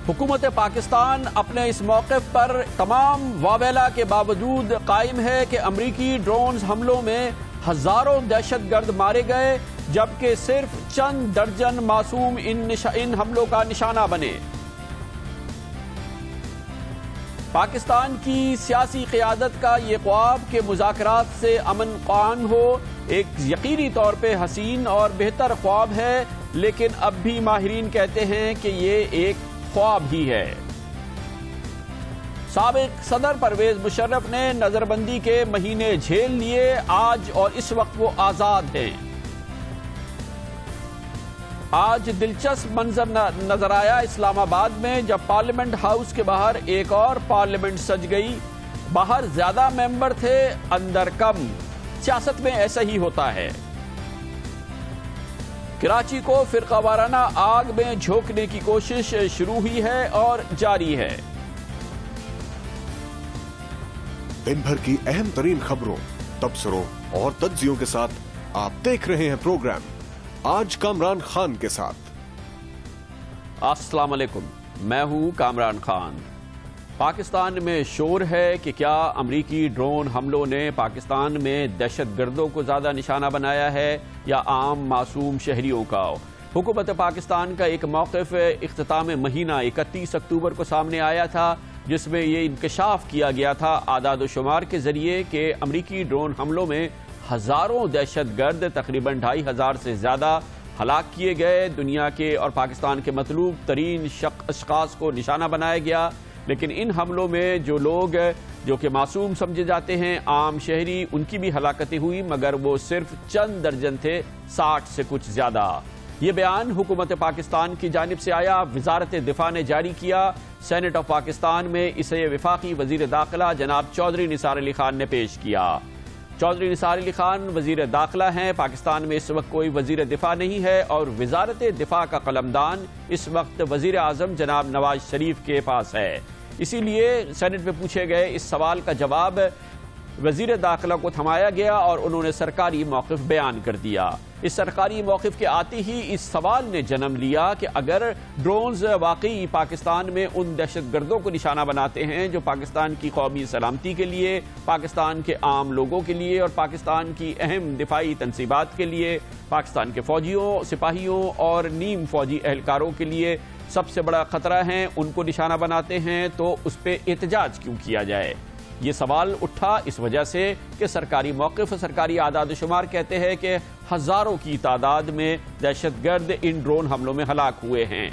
حکومت پاکستان اپنے اس موقف پر تمام واویلا کے باوجود قائم ہے کہ امریکی ڈرونز حملوں میں ہزاروں دہشت گرد مارے گئے، جبکہ صرف چند درجن معصوم ان حملوں کا نشانہ بنے۔ پاکستان کی سیاسی قیادت کا یہ خواب کہ مذاکرات سے امن قائم ہو ایک یقینی طور پہ حسین اور بہتر خواب ہے، لیکن اب بھی ماہرین کہتے ہیں کہ یہ ایک خواب ہی ہے۔ سابق صدر پرویز مشرف نے نظر بندی کے مہینے جھیل لیے، آج اور اس وقت وہ آزاد ہیں۔ آج دلچسپ منظر نظر آیا اسلام آباد میں، جب پارلیمنٹ ہاؤس کے باہر ایک اور پارلیمنٹ سج گئی۔ باہر زیادہ ممبر تھے، اندر کم۔ سیاست میں ایسا ہی ہوتا ہے۔ کراچی کو فرقہ وارانہ آگ میں جھونکنے کی کوشش شروع ہوئی ہے اور جاری ہے۔ دن بھر کی اہم ترین خبروں، تبصروں اور تجزیوں کے ساتھ آپ دیکھ رہے ہیں پروگرام آج کامران خان کے ساتھ۔ السلام علیکم، میں ہوں کامران خان۔ پاکستان میں شور ہے کہ کیا امریکی ڈرون حملوں نے پاکستان میں دہشت گردوں کو زیادہ نشانہ بنایا ہے یا عام معصوم شہریوں کا؟ حکومت پاکستان کا ایک موقف اختتام مہینہ 31 اکتوبر کو سامنے آیا تھا، جس میں یہ انکشاف کیا گیا تھا اعداد و شمار کے ذریعے کہ امریکی ڈرون حملوں میں ہزاروں دہشت گرد، تقریباً 2500 سے زیادہ ہلاک کیے گئے۔ دنیا کے اور پاکستان کے مطلوب ترین اشخاص کو نشانہ بنایا گیا، لیکن ان حملوں میں جو لوگ جو کہ معصوم سمجھے جاتے ہیں، عام شہری، ان کی بھی ہلاکتیں ہوئی، مگر وہ صرف چند درجن تھے، 60 سے کچھ زیادہ۔ یہ بیان حکومت پاکستان کی جانب سے آیا، وزارت دفاع نے جاری کیا۔ سینٹ آف پاکستان میں اسے وفاقی وزیر داخلہ جناب چودھری نثار علی خان نے پیش کیا۔ چودھری نثار علی خان وزیر داخلہ ہیں۔ پاکستان میں اس وقت کوئی وزیر دفاع نہیں ہے اور وزارت دفاع کا قلمدان اس وقت وزیر اعظم جناب نواز شریف کے پاس ہے۔ اسی لیے سینٹ میں پوچھے گئے اس سوال کا جواب وزیر داخلہ کو تھمایا گیا اور انہوں نے سرکاری موقف بیان کر دیا۔ اس سرکاری موقف کے آتے ہی اس سوال نے جنم لیا کہ اگر ڈرونز واقعی پاکستان میں ان دہشت گردوں کو نشانہ بناتے ہیں جو پاکستان کی قومی سلامتی کے لیے، پاکستان کے عام لوگوں کے لیے اور پاکستان کی اہم دفاعی تنصیبات کے لیے، پاکستان کے فوجیوں، سپاہیوں اور نیم فوجی اہلکاروں کے لیے سب سے بڑا خطرہ ہیں، ان کو نشانہ بناتے ہیں، تو اس پہ احتجاج کیوں کیا جائے؟ یہ سوال اٹھا اس وجہ سے کہ سرکاری موقف، سرکاری اعداد و شمار کہتے ہیں کہ ہزاروں کی تعداد میں دہشت گرد ان ڈرون حملوں میں ہلاک ہوئے ہیں۔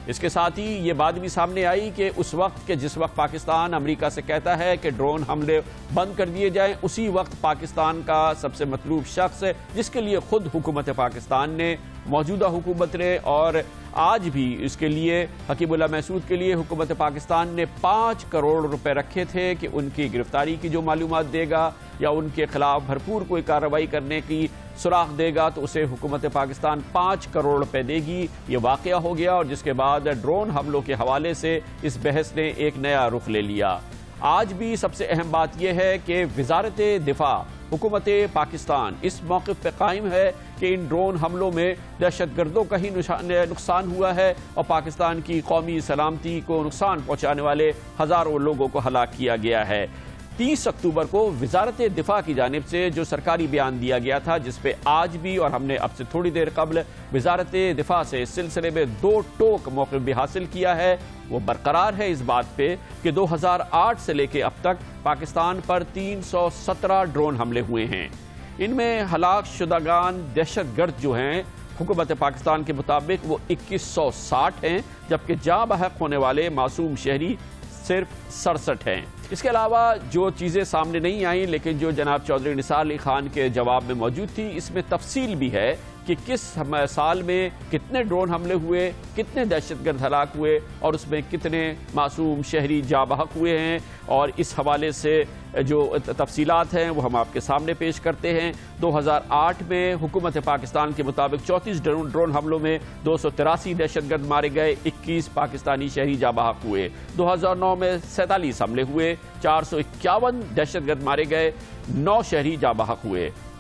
اس کے ساتھ ہی یہ بات بھی سامنے آئی کہ اس وقت کہ جس وقت پاکستان امریکہ سے کہتا ہے کہ ڈرون حملے بند کر دیے جائیں، اسی وقت پاکستان کا سب سے مطلوب شخص جس کے لیے خود حکومت پاکستان نے، موجودہ حکومت نے، اور آج بھی اس کے لیے حکیم اللہ محسود کے لیے حکومت پاکستان نے 5 کروڑ روپے رکھے تھے کہ ان کی گرفتاری کی جو معلومات دے گا یا ان کے خلاف بھرپور کوئی کارروائی کرنے کی سراغ دے گا تو اسے حکومت پاکستان 5 کروڑ روپے دے گی۔ یہ واقعہ ہو گیا اور جس کے بعد ڈرون حملوں کے حوالے سے اس بحث نے ایک نیا رخ لے لیا۔ آج بھی سب سے اہم بات یہ ہے کہ وزارت دفاع حکومت پاکستان اس موقف پہ قائم ہے کہ ان ڈرون حملوں میں دہشت گردوں کا ہی نقصان ہوا ہے اور پاکستان کی قومی سلامتی کو نقصان پہنچانے والے ہزاروں لوگوں کو ہلاک کیا گیا ہے۔ 30 اکتوبر کو وزارت دفاع کی جانب سے جو سرکاری بیان دیا گیا تھا، جس پہ آج بھی اور ہم نے اب سے تھوڑی دیر قبل وزارت دفاع سے اس سلسلے میں 2 ٹوک موقف بھی حاصل کیا ہے، وہ برقرار ہے اس بات پہ کہ 2008 سے لے کے اب تک پاکستان پر 317 ڈرون حملے ہوئے ہیں۔ ان میں ہلاک شدگان دہشت گرد جو ہیں حکومت پاکستان کے مطابق وہ 2160 ہیں، جبکہ جاں بحق ہونے والے معصوم شہری صرف 67 ہیں۔ اس کے علاوہ جو چیزیں سامنے نہیں آئیں لیکن جو جناب چودھری نثار علی خان کے جواب میں موجود تھی، اس میں تفصیل بھی ہے کہ کس سال میں کتنے ڈرون حملے ہوئے، کتنے دہشت گرد ہلاک ہوئے اور اس میں کتنے معصوم شہری جاں بحق ہوئے ہیں، اور اس حوالے سے جو تفصیلات ہیں وہ ہم آپ کے سامنے پیش کرتے ہیں۔ 2008 میں حکومت پاکستان کے مطابق 34 ڈرون حملوں میں 283 دہشت گرد مارے گئے، 21 پاکستانی شہری جاں بحق ہوئے۔ 2009 میں 47 حملے ہوئے، 451 دہشت گرد مارے گئے، 9 شہری جاں بحق ہوئے۔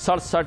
67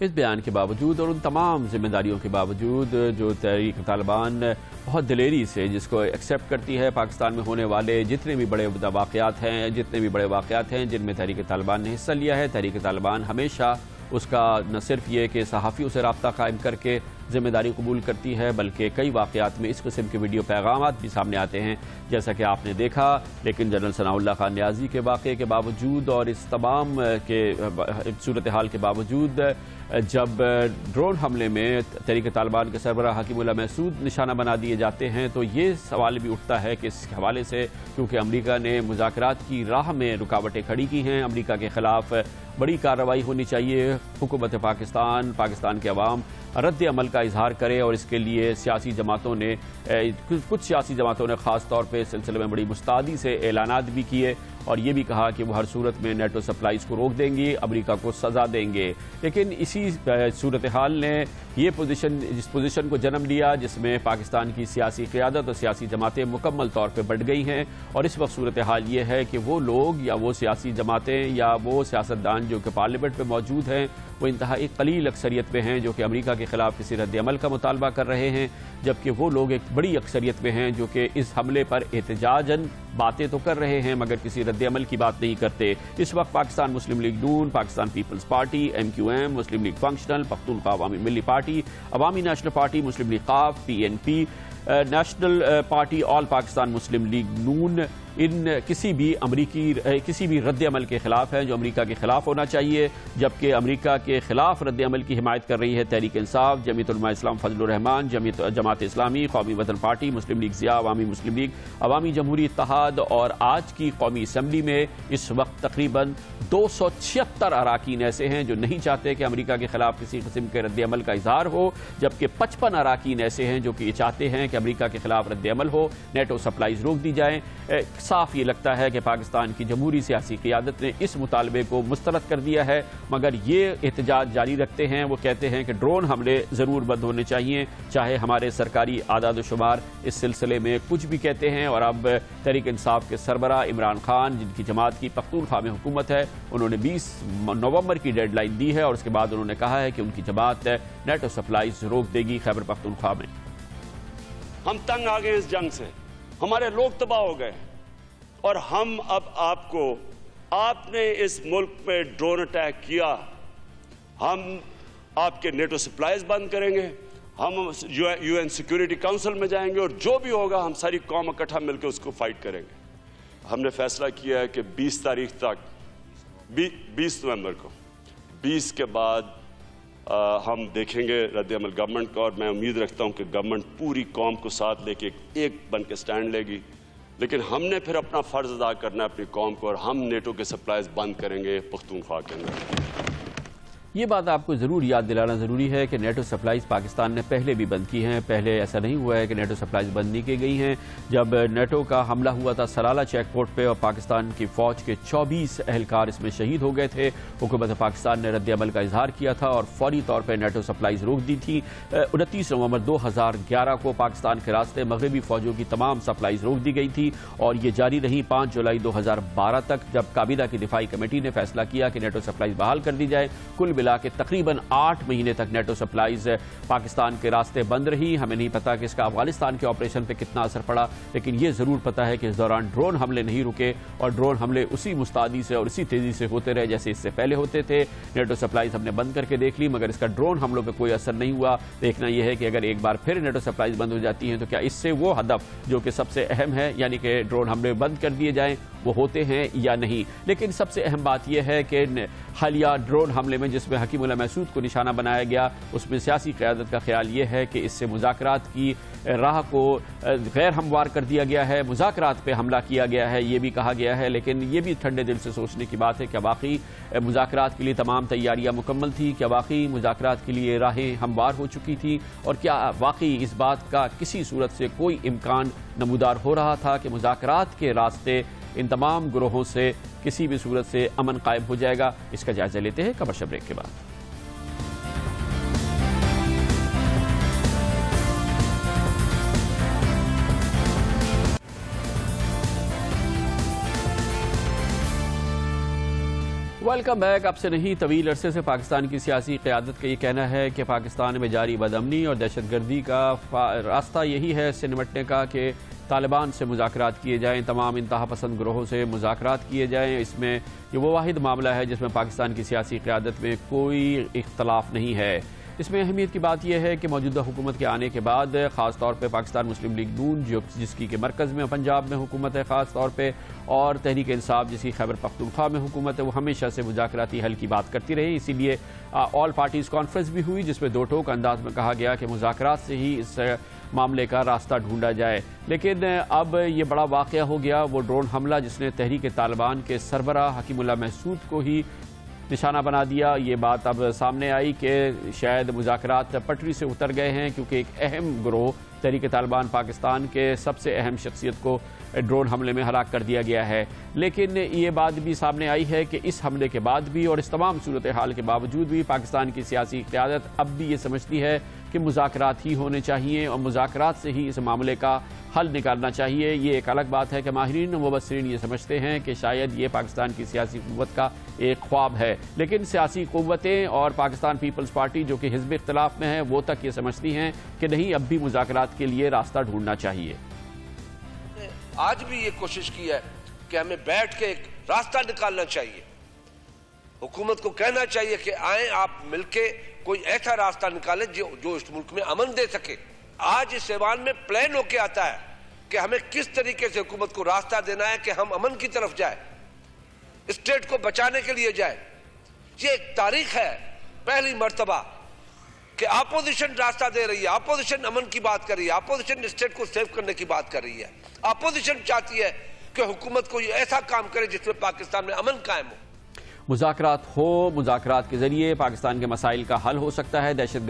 اس بیان کے باوجود اور ان تمام ذمہ داریوں کے باوجود جو تحریک طالبان بہت دلیری سے جس کو ایکسیپٹ کرتی ہے، پاکستان میں ہونے والے جتنے بھی بڑے واقعات ہیں جن میں تحریک طالبان نے حصہ لیا ہے، تحریک طالبان ہمیشہ اس کا نہ صرف یہ کہ صحافیوں سے رابطہ قائم کر کے ذمہ داری قبول کرتی ہے، بلکہ کئی واقعات میں اس قسم کے ویڈیو پیغامات بھی سامنے آتے ہیں جیسا کہ آپ نے دیکھا۔ لیکن جنرل ثناء اللہ خان نیازی کے واقعے کے باوجود اور اس تمام کے صورتحال کے باوجود جب ڈرون حملے میں تحریک طالبان کے سربراہ حکیم اللہ محسود نشانہ بنا دیے جاتے ہیں تو یہ سوال بھی اٹھتا ہے کہ اس حوالے سے کیونکہ امریکہ نے مذاکرات کی راہ میں رکاوٹیں کھڑی کی ہیں، امریکہ کے خلاف بڑی کارروائی ہونی چاہیے، حکومت پاکستان کے عوام رد عمل کا اظہار کرے، اور اس کے لیے کچھ سیاسی جماعتوں نے خاص طور پہ اس سلسلے میں بڑی مستعدی سے اعلانات بھی کیے اور یہ بھی کہا کہ وہ ہر صورت میں نیٹو سپلائز کو روک دیں گے، امریکہ کو سزا دیں گے۔ لیکن اسی صورتحال نے جس پوزیشن کو جنم لیا جس میں پاکستان کی سیاسی قیادت اور سیاسی جماعتیں مکمل طور پہ بٹ گئی ہیں، اور اس وقت صورتحال یہ ہے کہ وہ لوگ یا وہ سیاسی جماعتیں یا وہ سیاستدان جو کہ پارلیمنٹ میں موجود ہیں وہ انتہائی قلیل اکثریت میں ہیں جو کہ امریکہ کے خلاف کسی رد عمل کا مطالبہ کر رہے ہیں، جبکہ وہ لوگ ایک بڑی اکثریت میں ہیں جو کہ اس حملے پر احتجاجاً باتیں تو کر رہے ہیں مگر کسی رد عمل کی بات نہیں کرتے۔ اس وقت پاکستان مسلم لیگ نون، پاکستان پیپلز پارٹی، MQM، مسلم لیگ فنکشنل، پختونخوا عوامی ملی پارٹی، عوامی نیشنل پارٹی، مسلم لیگ قاف، PNP، نیشنل پارٹی، آل پاکستان مسلم لیگ نون ان کسی بھی رد عمل کے خلاف ہیں جو امریکہ کے خلاف ہونا چاہیے، جبکہ امریکہ کے خلاف رد عمل کی حمایت کر رہی ہے تحریک انصاف، جمعیت علماء اسلام فضل الرحمان، جماعت اسلامی، قومی وطن پارٹی، مسلم لیگ ضیاء، عوامی مسلم لیگ، عوامی جمہوری اتحاد، اور آج کی قومی اسمبلی میں اس وقت تقریباً 276 اراکین ایسے ہیں جو نہیں چاہتے کہ امریکہ کے خلاف کسی قسم کے رد عمل کا اظہار ہو، جبکہ 55 اراکین ایسے ہیں جو کہ چاہتے ہیں کہ امریکہ کے خلاف رد عمل ہو، نیٹو سپلائز روک دی جائیں۔ صاف یہ لگتا ہے کہ پاکستان کی جمہوری سیاسی قیادت نے اس مطالبے کو مسترد کر دیا ہے، مگر یہ احتجاج جاری رکھتے ہیں۔ وہ کہتے ہیں کہ ڈرون حملے ضرور بند ہونے چاہیے، چاہے ہمارے سرکاری اعداد و شمار اس سلسلے میں کچھ بھی کہتے ہیں۔ اور اب تحریک انصاف کے سربراہ عمران خان جن کی جماعت کی پختونخوا میں حکومت ہے، انہوں نے 20 نومبر کی ڈیڈ لائن دی ہے اور اس کے بعد انہوں نے کہا ہے کہ ان کی جماعت نیٹو سپلائز روک دے گی خیبر پختونخوا میں۔ ہم تنگ آ گئے اس جنگ سے، ہمارے لوگ تباہ ہو گئے، اور ہم اب آپ نے اس ملک پہ ڈرون اٹیک کیا، ہم آپ کے نیٹو سپلائز بند کریں گے، ہم UN سیکیورٹی کونسل میں جائیں گے، اور جو بھی ہوگا ہم ساری قوم اکٹھا مل کے اس کو فائٹ کریں گے۔ ہم نے فیصلہ کیا ہے کہ 20 تاریخ تک 20 نومبر کو 20 کے بعد ہم دیکھیں گے رد عمل گورنمنٹ کا، اور میں امید رکھتا ہوں کہ گورنمنٹ پوری قوم کو ساتھ لے کے ایک بن کے سٹینڈ لے گی، لیکن ہم نے پھر اپنا فرض ادا کرنا ہے اپنی قوم کو، اور ہم نیٹو کے سپلائز بند کریں گے پختونخوا کے اندر۔ یہ بات آپ کو ضرور یاد دلانا ضروری ہے کہ نیٹو سپلائز پاکستان نے پہلے بھی بند کی ہیں، پہلے ایسا نہیں ہوا ہے کہ نیٹو سپلائز بند نہیں کی گئی ہیں۔ جب نیٹو کا حملہ ہوا تھا سلالہ چیک پوسٹ پہ اور پاکستان کی فوج کے 24 اہلکار اس میں شہید ہو گئے تھے، حکومت پاکستان نے رد عمل کا اظہار کیا تھا اور فوری طور پہ نیٹو سپلائز روک دی تھی۔ 29 نومبر 2011 کو پاکستان کے راستے مغربی فوجوں کی تمام سپلائز روک دی گئی تھی اور یہ جاری رہی 5 جولائی 2012 تک، جب کابینہ کی دفاعی کمیٹی نے فیصلہ کیا کہ نیٹو سپلائز بحال کر دی جائے۔ کل ملا کے تقریباً 8 مہینے تک نیٹو سپلائز پاکستان کے راستے بند رہی۔ ہمیں نہیں پتا کہ اس کا افغانستان کے آپریشن پہ کتنا اثر پڑا، لیکن یہ ضرور پتا ہے کہ اس دوران ڈرون حملے نہیں رکے اور ڈرون حملے اسی مستعدی سے اور اسی تیزی سے ہوتے رہے جیسے اس سے پہلے ہوتے تھے۔ نیٹو سپلائز ہم نے بند کر کے دیکھ لی مگر اس کا ڈرون حملوں پہ کوئی اثر نہیں ہوا۔ دیکھنا یہ ہے کہ اگر ایک بار پھر نیٹو سپلائز بند ہو جاتی ہیں تو کیا اس سے وہ ہدف جو کہ سب سے اہم ہے یعنی کہ ڈرون حملے بند کر دیے جائیں وہ ہوتے ہیں یا نہیں۔ لیکن سب سے اہم بات یہ ہے کہ حالیہ ڈرون حملے میں جس میں حکیم اللہ محسود کو نشانہ بنایا گیا اس میں سیاسی قیادت کا خیال یہ ہے کہ اس سے مذاکرات کی راہ کو غیر ہموار کر دیا گیا ہے، مذاکرات پہ حملہ کیا گیا ہے یہ بھی کہا گیا ہے، لیکن یہ بھی ٹھنڈے دل سے سوچنے کی بات ہے کہ واقعی مذاکرات کے لیے تمام تیاریاں مکمل تھی، کیا واقعی مذاکرات کے لیے راہیں ہموار ہو چکی تھی، اور کیا واقعی اس بات کا کسی صورت سے کوئی امکان نمودار ہو رہا تھا کہ مذاکرات کے راستے ان تمام گروہوں سے کسی بھی صورت سے امن قائم ہو جائے گا۔ اس کا جائزہ لیتے ہیں کمرشل بریک کے بعد۔ Welcome back. اب سے نہیں طویل عرصے سے پاکستان کی سیاسی قیادت کا یہ کہنا ہے کہ پاکستان میں جاری بدامنی اور دہشت گردی کا راستہ یہی ہے اس سے نمٹنے کا کہ طالبان سے مذاکرات کیے جائیں, تمام انتہا پسند گروہوں سے مذاکرات کیے جائیں. اس میں یہ وہ واحد معاملہ ہے جس میں پاکستان کی سیاسی قیادت میں کوئی اختلاف نہیں ہے. اس میں اہمیت کی بات یہ ہے کہ موجودہ حکومت کے آنے کے بعد خاص طور پہ پاکستان مسلم لیگ نون جس کی کہ مرکز میں پنجاب میں حکومت ہے خاص طور پہ, اور تحریک انصاف جس کی خیبر پختونخوا میں حکومت ہے, وہ ہمیشہ سے مذاکراتی حل کی بات کرتی رہی. اسی لیے آل پارٹیز کانفرنس بھی ہوئی جس میں دو ٹوک انداز میں کہا گیا کہ مذاکرات سے ہی اس معاملے کا راستہ ڈھونڈا جائے. لیکن اب یہ بڑا واقعہ ہو گیا, وہ ڈرون حملہ جس نے تحریک طالبان کے سربراہ حکیم اللہ محسود کو ہی نشانہ بنا دیا. یہ بات اب سامنے آئی کہ شاید مذاکرات پٹری سے اتر گئے ہیں کیونکہ ایک اہم گروہ تحریک طالبان پاکستان کے سب سے اہم شخصیت کو ڈرون حملے میں ہلاک کر دیا گیا ہے. لیکن یہ بات بھی سامنے آئی ہے کہ اس حملے کے بعد بھی اور اس تمام صورتحال کے باوجود بھی پاکستان کی سیاسی قیادت اب بھی یہ سمجھتی ہے کہ مذاکرات ہی ہونے چاہیے اور مذاکرات سے ہی اس معاملے کا حل نکالنا چاہیے. یہ ایک الگ بات ہے کہ ماہرین و مبصرین یہ سمجھتے ہیں کہ شاید یہ پاکستان کی سیاسی قوت کا ایک خواب ہے, لیکن سیاسی قوتیں اور پاکستان پیپلز پارٹی جو کہ حزب اختلاف میں ہے وہ تک یہ سمجھتی ہیں کہ نہیں, اب بھی مذاکرات کے لیے راستہ ڈھونڈنا چاہیے. آج بھی یہ کوشش کی ہے کہ ہمیں بیٹھ کے ایک راستہ نکالنا چاہیے. حکومت کو کہنا چاہیے کہ آئیں آپ مل کے کوئی ایسا راستہ نکالیں جو اس ملک میں امن دے سکے. آج اس ایوان میں پلان ہو کے آتا ہے کہ ہمیں کس طریقے سے حکومت کو راستہ دینا ہے کہ ہم امن کی طرف جائیں, اسٹیٹ کو بچانے کے لیے جائیں. یہ ایک تاریخ ہے پہلی مرتبہ کہ اپوزیشن راستہ دے رہی ہے, اپوزیشن امن کی بات کر رہی ہے, اپوزیشن اسٹیٹ کو سیو کرنے کی بات کر رہی ہے. اپوزیشن چاہتی ہے کہ حکومت کو یہ ایسا کام کرے جس میں پاکستان میں امن قائم ہو. مذاکرات ہو, مذاکرات کے ذریعے پاکستان کے مسائل کا حل ہو سکتا ہے, دہشت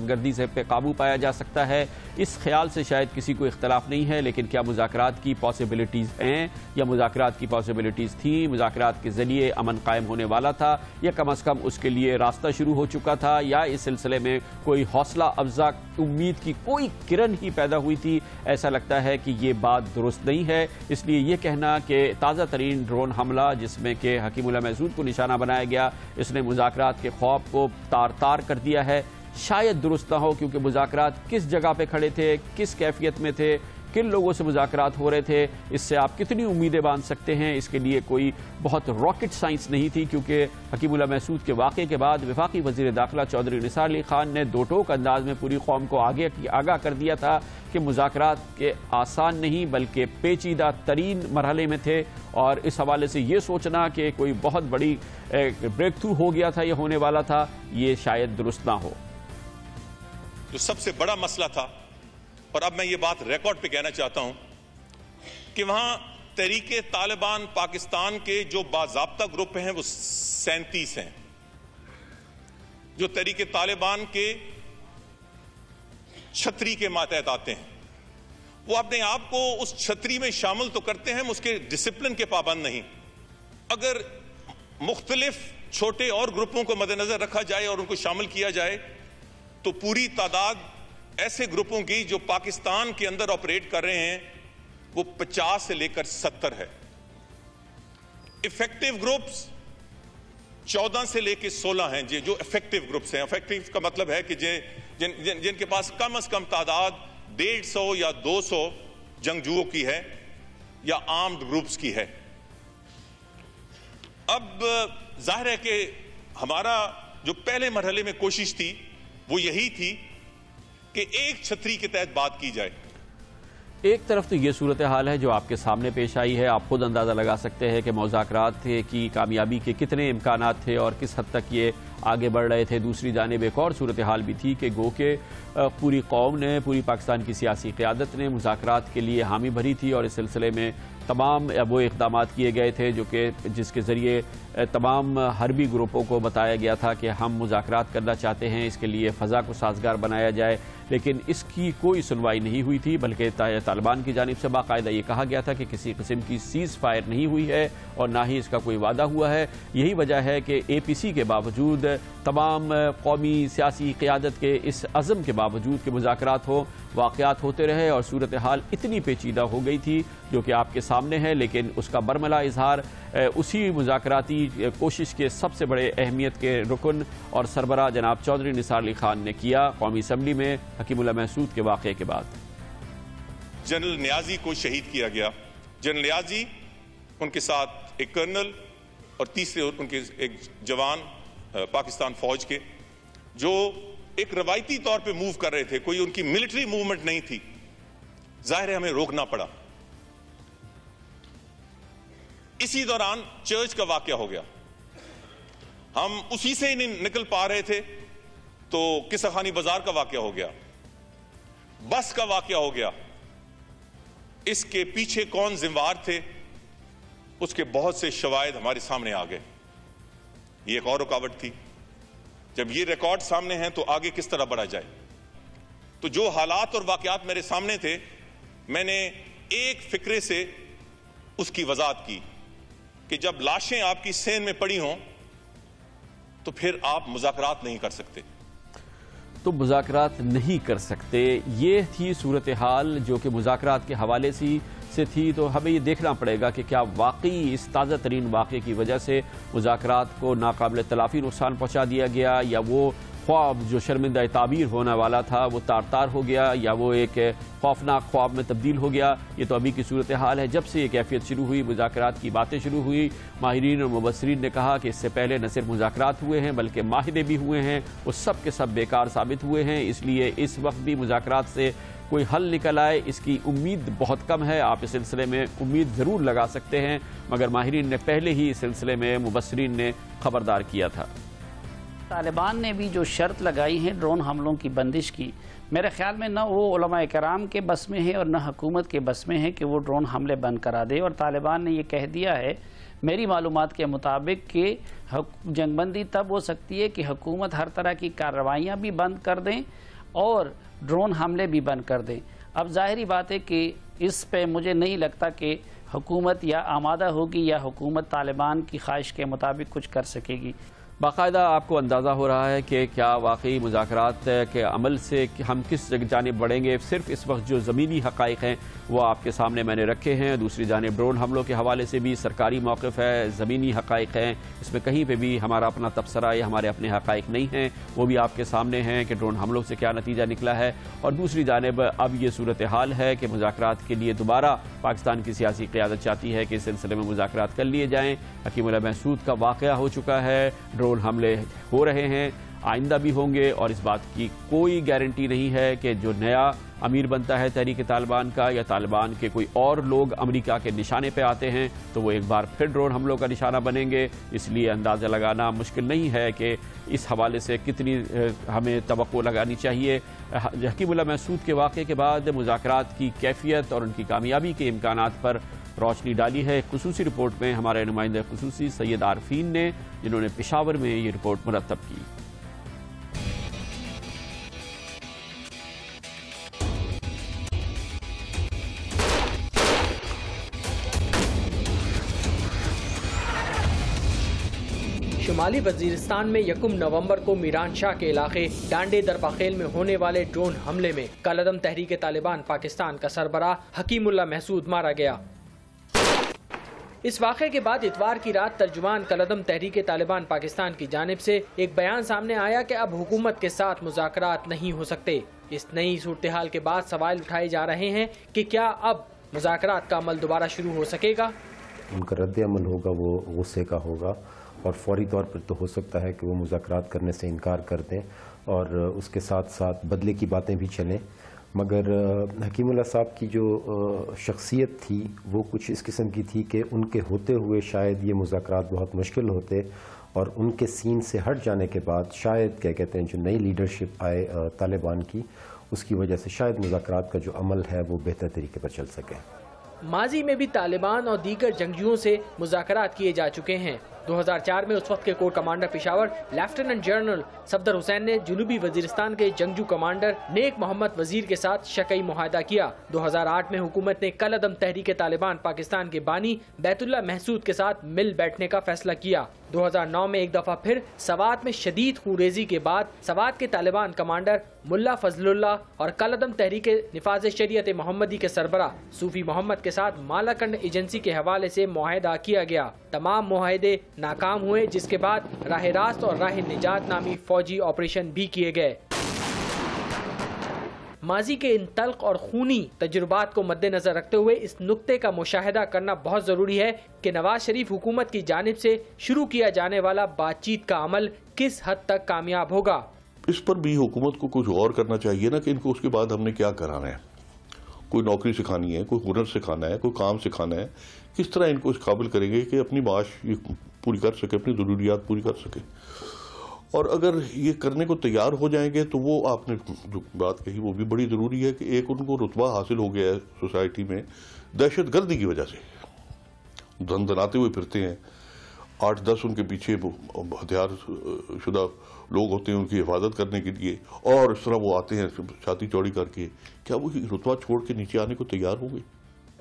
گردی سے پہ قابو پایا جا سکتا ہے. اس خیال سے شاید کسی کو اختلاف نہیں ہے, لیکن کیا مذاکرات کی پاسبلٹیز ہیں یا مذاکرات کی پاسبلٹیز تھیں, مذاکرات کے ذریعے امن قائم ہونے والا تھا یا کم از کم اس کے لیے راستہ شروع ہو چکا تھا, یا اس سلسلے میں کوئی حوصلہ افزا امید کی کوئی کرن ہی پیدا ہوئی تھی. ایسا لگتا ہے کہ یہ بات درست نہیں ہے. اس لیے یہ کہنا کہ تازہ ترین ڈرون حملہ جس میں کہ حکیم اللہ محسود کو نشانہ بنایا گیا, اس نے مذاکرات کے خواب کو تار تار کر دیا ہے, شاید درست نہ ہو, کیونکہ مذاکرات کس جگہ پہ کھڑے تھے, کس کیفیت میں تھے, کن لوگوں سے مذاکرات ہو رہے تھے, اس سے آپ کتنی امیدیں باندھ سکتے ہیں. اس کے لیے کوئی بہت راکٹ سائنس نہیں تھی, کیونکہ حکیم اللہ محسود کے واقعے کے بعد وفاقی وزیر داخلہ چودھری نثار علی خان نے دو ٹوک انداز میں پوری قوم کو آگاہ کر دیا تھا کہ مذاکرات کے آسان نہیں بلکہ پیچیدہ ترین مرحلے میں تھے, اور اس حوالے سے یہ سوچنا کہ کوئی بہت بڑی بریک تھرو ہو گیا تھا یا ہونے والا تھا, یہ شاید درست نہ ہو. جو سب سے بڑا مسئلہ تھا, اور اب میں یہ بات ریکارڈ پہ کہنا چاہتا ہوں کہ وہاں تحریک طالبان پاکستان کے جو باضابطہ گروپ ہیں وہ 37 ہیں, جو تحریک طالبان کے چھتری کے ماتحت آتے ہیں. وہ اپنے آپ کو اس چھتری میں شامل تو کرتے ہیں, اس کے ڈسپلن کے پابند نہیں. اگر مختلف چھوٹے اور گروپوں کو مد نظر رکھا جائے اور ان کو شامل کیا جائے تو پوری تعداد ایسے گروپوں کی جو پاکستان کے اندر آپریٹ کر رہے ہیں وہ 50 سے لے کر 70 ہے. افیکٹو گروپس 14 سے لے کے 16 ہیں جو افیکٹو گروپس ہیں. افیکٹو کا مطلب ہے کہ جن کے پاس کم از کم تعداد 150 یا 200 جنگجوؤں کی ہے یا آرمڈ گروپس کی ہے. اب ظاہر ہے کہ ہمارا جو پہلے مرحلے میں کوشش تھی وہ یہی تھی کہ ایک چھتری کے تحت بات کی جائے. ایک طرف تو یہ صورتحال ہے جو آپ کے سامنے پیش آئی ہے, آپ خود اندازہ لگا سکتے ہیں کہ مذاکرات کی کامیابی کے کتنے امکانات تھے اور کس حد تک یہ آگے بڑھ رہے تھے. دوسری جانب ایک اور صورتحال بھی تھی کہ گو کہ پوری قوم نے, پوری پاکستان کی سیاسی قیادت نے مذاکرات کے لیے حامی بھری تھی, اور اس سلسلے میں تمام وہ اقدامات کیے گئے تھے جس کے ذریعے تمام حربی گروپوں کو بتایا گیا تھا کہ ہم مذاکرات کرنا چاہتے ہیں, اس کے لیے فضا کو سازگار بنایا جائے. لیکن اس کی کوئی سنوائی نہیں ہوئی تھی, بلکہ طالبان کی جانب سے باقاعدہ یہ کہا گیا تھا کہ کسی قسم کی سیز فائر نہیں ہوئی ہے اور نہ ہی اس کا کوئی وعدہ ہوا ہے. یہی وجہ ہے کہ اے پی سی کے باوجود تمام قومی سیاسی قیادت کے اس عزم کے باوجود کہ مذاکرات ہو، واقعات ہوتے رہے اور صورتحال اتنی پیچیدہ ہو گئی تھی جو کہ آپ کے سامنے ہے، لیکن اس کا برملا اظہار اسی مذاکراتی کوشش کے سب سے بڑے اہمیت کے رکن اور سربراہ جناب چودھری نثار علی خان نے کیا قومی اسمبلی میں حکیم اللہ محسود کے واقعے کے بعد۔ جنرل نیازی کو شہید کیا گیا۔ جنرل نیازی، ان کے ساتھ ایک کرنل اور تیسرے ان کے ایک جوان پاکستان فوج کے، جو ایک روایتی طور پہ موو کر رہے تھے، کوئی ان کی ملٹری موومنٹ نہیں تھی، ظاہر ہے ہمیں روکنا پڑا۔ اسی دوران چرچ کا واقعہ ہو گیا، ہم اسی سے ہی نکل پا رہے تھے تو قصہ خانی بازار کا واقعہ ہو گیا، بس کا واقعہ ہو گیا۔ اس کے پیچھے کون ذمہ دار تھے، اس کے بہت سے شواہد ہمارے سامنے آ گئے۔ یہ ایک اور رکاوٹ تھی۔ جب یہ ریکارڈ سامنے ہیں تو آگے کس طرح بڑھا جائے؟ تو جو حالات اور واقعات میرے سامنے تھے، میں نے ایک فکرے سے اس کی وضاحت کی کہ جب لاشیں آپ کی سین میں پڑی ہوں تو پھر آپ مذاکرات نہیں کر سکتے۔ تو مذاکرات نہیں کر سکتے، یہ تھی صورتحال جو کہ مذاکرات کے حوالے سے تھی۔ تو ہمیں یہ دیکھنا پڑے گا کہ کیا واقعی اس تازہ ترین واقعے کی وجہ سے مذاکرات کو ناقابل تلافی نقصان پہنچا دیا گیا، یا وہ خواب جو شرمندہ تعبیر ہونے والا تھا وہ تار تار ہو گیا، یا وہ ایک خوفناک خواب میں تبدیل ہو گیا۔ یہ تو ابھی کی صورتحال ہے۔ جب سے یہ کیفیت شروع ہوئی، مذاکرات کی باتیں شروع ہوئی، ماہرین اور مبصرین نے کہا کہ اس سے پہلے نہ صرف مذاکرات ہوئے ہیں بلکہ معاہدے بھی ہوئے ہیں، وہ سب کے سب بیکار ثابت ہوئے ہیں۔ اس لیے اس وقت بھی مذاکرات سے کوئی حل نکل آئے اس کی امید بہت کم ہے۔ آپ اس سلسلے میں امید ضرور لگا سکتے ہیں، مگر ماہرین نے پہلے ہی اس سلسلے میں مبصرین نے خبردار کیا تھا۔ طالبان نے بھی جو شرط لگائی ہے ڈرون حملوں کی بندش کی، میرے خیال میں نہ وہ علماء کرام کے بس میں ہے اور نہ حکومت کے بس میں ہے کہ وہ ڈرون حملے بند کرا دے۔ اور طالبان نے یہ کہہ دیا ہے میری معلومات کے مطابق کہ جنگ بندی تب ہو سکتی ہے کہ حکومت ہر طرح کی کارروائیاں بھی بند کر دیں اور ڈرون حملے بھی بند کر دیں۔ اب ظاہری بات ہے کہ اس پہ مجھے نہیں لگتا کہ حکومت یا آمادہ ہوگی یا حکومت طالبان کی خواہش کے مطابق کچھ کر سکے گی۔ باقاعدہ آپ کو اندازہ ہو رہا ہے کہ کیا واقعی مذاکرات کے عمل سے ہم کس جانب بڑھیں گے۔ صرف اس وقت جو زمینی حقائق ہیں وہ آپ کے سامنے میں نے رکھے ہیں، دوسری جانب ڈرون حملوں کے حوالے سے بھی سرکاری موقف ہے، زمینی حقائق ہیں، اس میں کہیں پہ بھی ہمارا اپنا تبصرہ یا ہمارے اپنے حقائق نہیں ہیں، وہ بھی آپ کے سامنے ہیں کہ ڈرون حملوں سے کیا نتیجہ نکلا ہے۔ اور دوسری جانب اب یہ صورتحال ہے کہ مذاکرات کے لیے دوبارہ پاکستان کی سیاسی قیادت چاہتی ہے کہ اس سلسلے میں مذاکرات کر لیے جائیں۔ حکیم اللہ محسود کا واقعہ ہو چکا ہے، ڈرون حملے ہو رہے ہیں، آئندہ بھی ہوں گے، اور اس بات کی کوئی گارنٹی نہیں ہے کہ جو نیا امیر بنتا ہے تحریک طالبان کا یا طالبان کے کوئی اور لوگ امریکہ کے نشانے پہ آتے ہیں تو وہ ایک بار پھر ڈرون حملوں کا نشانہ بنیں گے۔ اس لیے اندازہ لگانا مشکل نہیں ہے کہ اس حوالے سے کتنی ہمیں توقع لگانی چاہیے۔ حکیم اللہ محسود کے واقعے کے بعد مذاکرات کی کیفیت اور ان کی کامیابی کے امکانات پر روشنی ڈالی ہے ایک خصوصی رپورٹ میں ہمارے نمائندہ خصوصی سید عارفین نے، جنہوں نے پشاور میں یہ رپورٹ مرتب کی۔ شمالی وزیرستان میں یکم نومبر کو میران شاہ کے علاقے ڈانڈے درباخیل میں ہونے والے ڈرون حملے میں کالعدم تحریک طالبان پاکستان کا سربراہ حکیم اللہ محسود مارا گیا۔ اس واقعے کے بعد اتوار کی رات ترجمان کالعدم تحریک طالبان پاکستان کی جانب سے ایک بیان سامنے آیا کہ اب حکومت کے ساتھ مذاکرات نہیں ہو سکتے۔ اس نئی صورتحال کے بعد سوال اٹھائے جا رہے ہیں کہ کیا اب مذاکرات کا عمل دوبارہ شروع ہو سکے گا۔ ان کا رد عمل ہوگا وہ غصے کا ہوگا، اور فوری طور پر تو ہو سکتا ہے کہ وہ مذاکرات کرنے سے انکار کر دیں اور اس کے ساتھ ساتھ بدلے کی باتیں بھی چلیں۔ مگر حکیم اللہ صاحب کی جو شخصیت تھی وہ کچھ اس قسم کی تھی کہ ان کے ہوتے ہوئے شاید یہ مذاکرات بہت مشکل ہوتے، اور ان کے سین سے ہٹ جانے کے بعد شاید کیا کہتے ہیں جو نئی لیڈرشپ آئے طالبان کی، اس کی وجہ سے شاید مذاکرات کا جو عمل ہے وہ بہتر طریقے پر چل سکے۔ ماضی میں بھی طالبان اور دیگر جنگجوؤں سے مذاکرات کیے جا چکے ہیں، 2004 میں اس وقت کے corps commander Peshawar lieutenant general Safdar Hussain نے جنوبی وزیرستان کے جنگجو کمانڈر نیک محمد وزیر کے ساتھ شکئی معاہدہ کیا۔ 2008 میں حکومت نے کل عدم تحریک طالبان پاکستان کے بانی بیت اللہ محسود کے ساتھ مل بیٹھنے کا فیصلہ کیا۔ 2009 میں ایک دفعہ پھر سوات میں شدید خونریزی کے بعد سوات کے طالبان کمانڈر ملا فضل اللہ اور کل عدم تحریک نفاذ شریعت محمدی کے سربراہ صوفی محمد کے ساتھ مالاکنڈ ایجنسی کے حوالے سے معاہدہ کیا گیا۔ تمام معاہدے ناکام ہوئے، جس کے بعد راہ راست اور راہ نجات نامی فوجی آپریشن بھی کیے گئے۔ ماضی کے ان تلخ اور خونی تجربات کو مد نظر رکھتے ہوئے اس نقطے کا مشاہدہ کرنا بہت ضروری ہے کہ نواز شریف حکومت کی جانب سے شروع کیا جانے والا بات چیت کا عمل کس حد تک کامیاب ہوگا۔ اس پر بھی حکومت کو کچھ غور کرنا چاہیے نا کہ ان کو اس کے بعد ہم نے کیا کرانا ہے۔ کوئی نوکری سکھانی ہے، کوئی ہنر سکھانا ہے، کوئی کام سکھانا ہے، کس طرح ان کو اس قابل کریں گے کہ اپنی معاش پوری کر سکے، اپنی ضروریات پوری کر سکے۔ اور اگر یہ کرنے کو تیار ہو جائیں گے تو وہ آپ نے جو بات کہی وہ بھی بڑی ضروری ہے کہ ایک ان کو رتبہ حاصل ہو گیا ہے سوسائٹی میں دہشت گردی کی وجہ سے، دھندناتے ہوئے پھرتے ہیں، 8-10 ان کے پیچھے ہتھیار شدہ لوگ ہوتے ہیں ان کی حفاظت کرنے کے لیے، اور اس طرح وہ آتے ہیں چھاتی چوڑی کر کے، کیا وہ رتبہ چھوڑ کے نیچے آنے کو تیار ہوں گے؟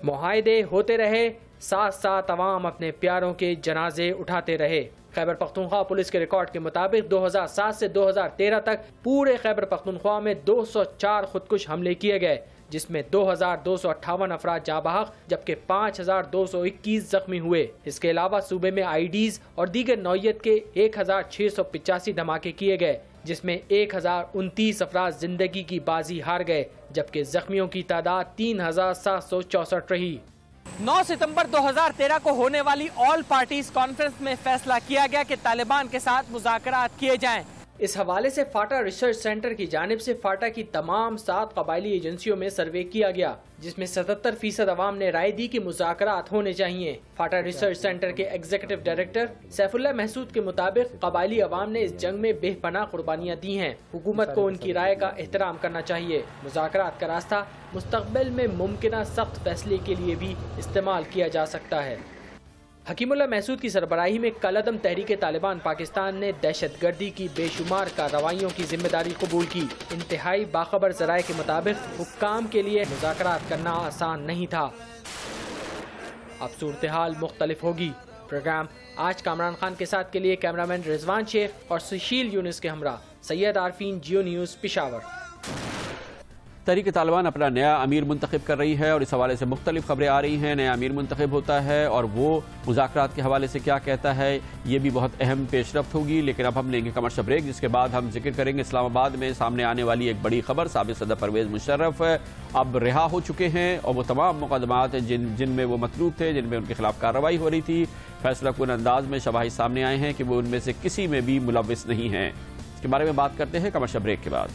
معاہدے ہوتے رہے، ساتھ ساتھ عوام اپنے پیاروں کے جنازے اٹھاتے رہے۔ خیبر پختونخوا پولیس کے ریکارڈ کے مطابق 2007 سے 2013 تک پورے خیبر پختونخوا میں 204 خودکش حملے کیے گئے، جس میں 2258 افراد جاں بحق جبکہ 5221 زخمی ہوئے۔ اس کے علاوہ صوبے میں آئی ڈیز اور دیگر نوعیت کے 1685 دھماکے کیے گئے، جس میں 1029 افراد زندگی کی بازی ہار گئے جبکہ زخمیوں کی تعداد 3764 رہی۔ 9 ستمبر 2013 کو ہونے والی آل پارٹیز کانفرنس میں فیصلہ کیا گیا کہ طالبان کے ساتھ مذاکرات کیے جائیں۔ اس حوالے سے فاٹا ریسرچ سینٹر کی جانب سے فاٹا کی تمام 7 قبائلی ایجنسیوں میں سروے کیا گیا، جس میں 77% عوام نے رائے دی کہ مذاکرات ہونے چاہیے۔ فاٹا ریسرچ سینٹر کے ایگزیکٹو ڈائریکٹر سیف اللہ محسود کے مطابق قبائلی عوام نے اس جنگ میں بے پناہ قربانیاں دی ہیں، حکومت کو ان کی رائے کا احترام کرنا چاہیے۔ مذاکرات کا راستہ مستقبل میں ممکنہ سخت فیصلے کے لیے بھی استعمال کیا جا سکتا ہے۔ حکیم اللہ محسود کی سربراہی میں کل عدم تحریک طالبان پاکستان نے دہشت گردی کی بے شمار کارروائیوں کی ذمہ داری قبول کی۔ انتہائی باخبر ذرائع کے مطابق حکام کے لیے مذاکرات کرنا آسان نہیں تھا۔ اب صورتحال مختلف ہوگی۔ پروگرام آج کامران خان کے ساتھ کے لیے کیمرامین رضوان شیخ اور سشیل یونس کے ہمراہ سید عارفین، جیو نیوز، پشاور۔ تحریک طالبان اپنا نیا امیر منتخب کر رہی ہے اور اس حوالے سے مختلف خبریں آ رہی ہیں۔ نیا امیر منتخب ہوتا ہے اور وہ مذاکرات کے حوالے سے کیا کہتا ہے، یہ بھی بہت اہم پیش رفت ہوگی۔ لیکن اب ہم لیں گے کمرشل بریک، جس کے بعد ہم ذکر کریں گے اسلام آباد میں سامنے آنے والی ایک بڑی خبر۔ سابق صدر پرویز مشرف اب رہا ہو چکے ہیں اور وہ تمام مقدمات جن میں وہ مطلوب تھے، جن میں ان کے خلاف کارروائی ہو رہی تھی، فیصلہ کن انداز میں شواہد سامنے آئے ہیں کہ وہ ان میں سے کسی میں بھی ملوث نہیں ہیں۔ اس کے بارے میں بات کرتے ہیں کمرشل بریک کے بعد۔